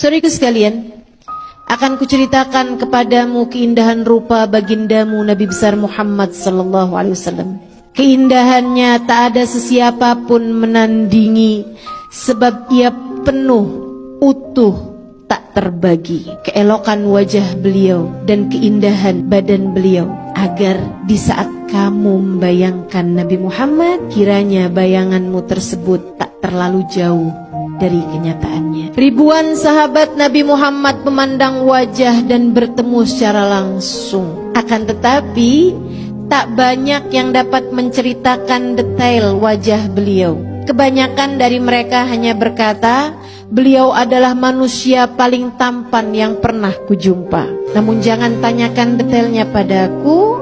Saudaraku sekalian, akan kuceritakan kepadamu keindahan rupa bagindamu Nabi besar Muhammad sallallahu alaihi wasallam. Keindahannya tak ada sesiapa pun menandingi, sebab ia penuh, utuh, tak terbagi. Keelokan wajah beliau dan keindahan badan beliau, agar di saat kamu membayangkan Nabi Muhammad, kiranya bayanganmu tersebut tak terlalu jauh dari kenyataannya. Ribuan sahabat Nabi Muhammad memandang wajah dan bertemu secara langsung. Akan tetapi tak banyak yang dapat menceritakan detail wajah beliau. Kebanyakan dari mereka hanya berkata, beliau adalah manusia paling tampan yang pernah kujumpa. Namun jangan tanyakan detailnya padaku,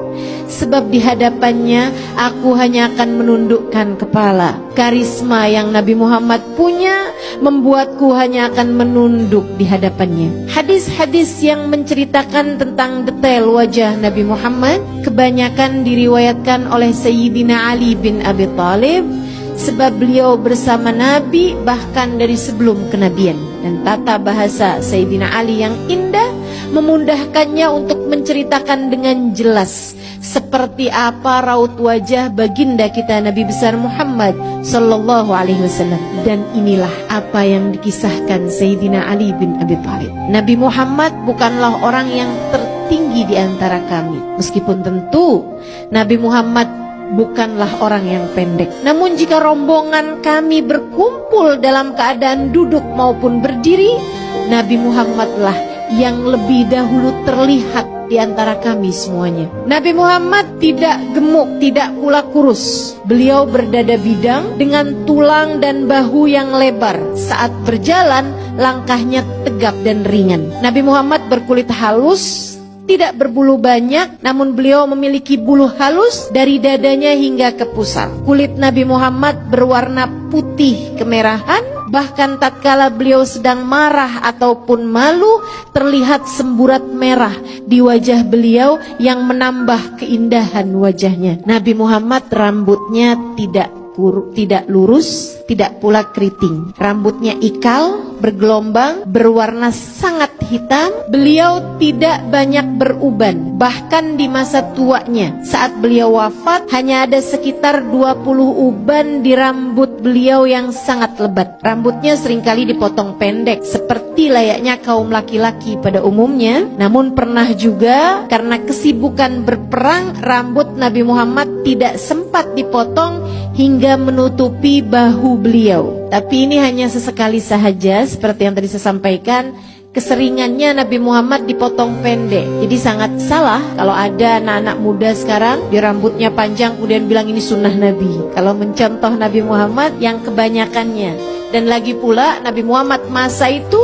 sebab di hadapannya aku hanya akan menundukkan kepala. Karisma yang Nabi Muhammad punya membuatku hanya akan menunduk di hadapannya. Hadis-hadis yang menceritakan tentang detail wajah Nabi Muhammad kebanyakan diriwayatkan oleh Sayyidina Ali bin Abi Thalib, sebab beliau bersama Nabi bahkan dari sebelum kenabian. Dan tata bahasa Sayyidina Ali yang indah memudahkannya untuk menceritakan dengan jelas seperti apa raut wajah baginda kita Nabi besar Muhammad sallallahu alaihi wasallam. Dan inilah apa yang dikisahkan Sayyidina Ali bin Abi Thalib. Nabi Muhammad bukanlah orang yang tertinggi di antara kami, meskipun tentu Nabi Muhammad bukanlah orang yang pendek. Namun jika rombongan kami berkumpul dalam keadaan duduk maupun berdiri, Nabi Muhammadlah yang lebih dahulu terlihat di antara kami semuanya. Nabi Muhammad tidak gemuk, tidak pula kurus. Beliau berdada bidang dengan tulang dan bahu yang lebar. Saat berjalan, langkahnya tegap dan ringan. Nabi Muhammad berkulit halus, tidak berbulu banyak, namun beliau memiliki bulu halus dari dadanya hingga ke pusar. Kulit Nabi Muhammad berwarna putih kemerahan, bahkan tatkala beliau sedang marah ataupun malu, terlihat semburat merah di wajah beliau yang menambah keindahan wajahnya. Nabi Muhammad rambutnya tidak lurus, tidak pula keriting. Rambutnya ikal, bergelombang, berwarna sangat hitam. Beliau tidak banyak beruban. Bahkan di masa tuanya, saat beliau wafat, hanya ada sekitar 20 uban di rambut beliau yang sangat lebat. Rambutnya seringkali dipotong pendek, seperti layaknya kaum laki-laki pada umumnya. Namun pernah juga karena kesibukan berperang, rambut Nabi Muhammad tidak sempat dipotong hingga menutupi bahu beliau. Tapi ini hanya sesekali sahaja, seperti yang tadi saya sampaikan. Keseringannya Nabi Muhammad dipotong pendek. Jadi sangat salah kalau ada anak-anak muda sekarang di rambutnya panjang kemudian bilang ini sunnah Nabi, kalau mencontoh Nabi Muhammad yang kebanyakannya. Dan lagi pula Nabi Muhammad masa itu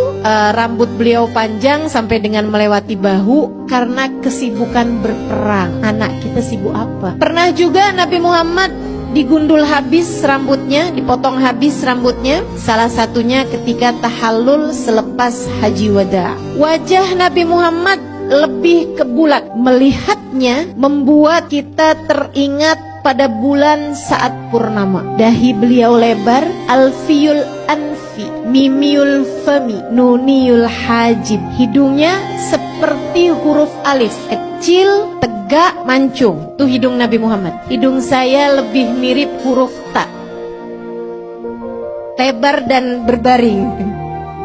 rambut beliau panjang sampai dengan melewati bahu karena kesibukan berperang. Anak kita sibuk apa? Pernah juga Nabi Muhammad digundul habis rambutnya, dipotong habis rambutnya. Salah satunya ketika tahallul selepas haji wada. Wajah Nabi Muhammad lebih ke bulat. Melihatnya membuat kita teringat pada bulan saat purnama. Dahi beliau lebar, alfiyul anfi, mimiul fami, nuniyul hajib. Hidungnya seperti huruf alif, kecil, tegak, mancung. Itu hidung Nabi Muhammad. Hidung saya lebih mirip huruf ta, lebar dan berbaring.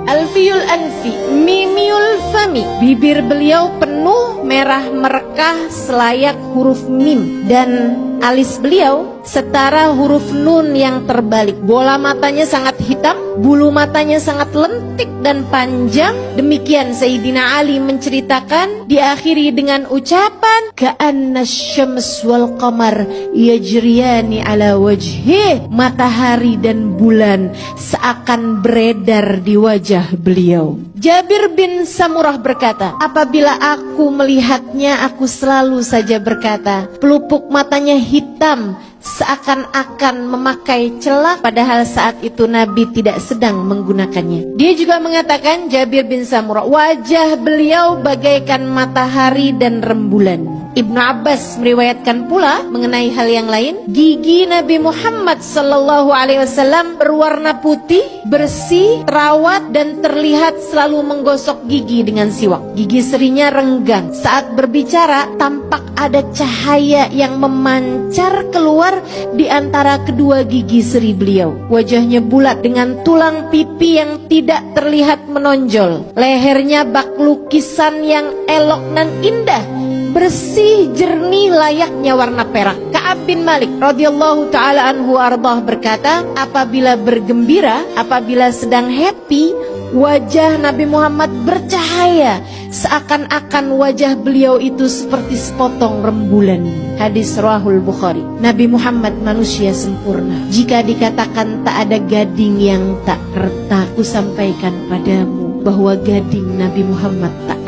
Alfiyul anfi, mimiul fami. Bibir beliau penuh merah merekah selayak huruf mim, dan alis beliau setara huruf nun yang terbalik. Bola matanya sangat hitam, bulu matanya sangat lentik dan panjang. Demikian Sayyidina Ali menceritakan, diakhiri dengan ucapan ka'anna syams wal qamar yajriyani ala wajhi. Matahari dan bulan seakan beredar di wajah beliau. Jabir bin Samurah berkata, apabila aku melihatnya, aku selalu saja berkata, pelupuk matanya hitam seakan-akan memakai celak, padahal saat itu Nabi tidak sedang menggunakannya. Dia juga mengatakan, Jabir bin Samurah, wajah beliau bagaikan matahari dan rembulan. Ibnu Abbas meriwayatkan pula mengenai hal yang lain, gigi Nabi Muhammad sallallahu alaihi wasallam berwarna putih, bersih, terawat dan terlihat selalu menggosok gigi dengan siwak. Gigi serinya renggang. Saat berbicara tampak ada cahaya yang memancar keluar di antara kedua gigi seri beliau. Wajahnya bulat dengan tulang pipi yang tidak terlihat menonjol. Lehernya bak lukisan yang elok dan indah, bersih jernih layaknya warna perak. Ka'ab bin Malik radhiyallahu taala anhu ardah berkata, apabila bergembira, apabila sedang happy, wajah Nabi Muhammad bercahaya, seakan-akan wajah beliau itu seperti sepotong rembulan. Hadis Rawahul Bukhari. Nabi Muhammad manusia sempurna. Jika dikatakan tak ada gading yang tak retak, ku sampaikan padamu bahwa gading Nabi Muhammad tak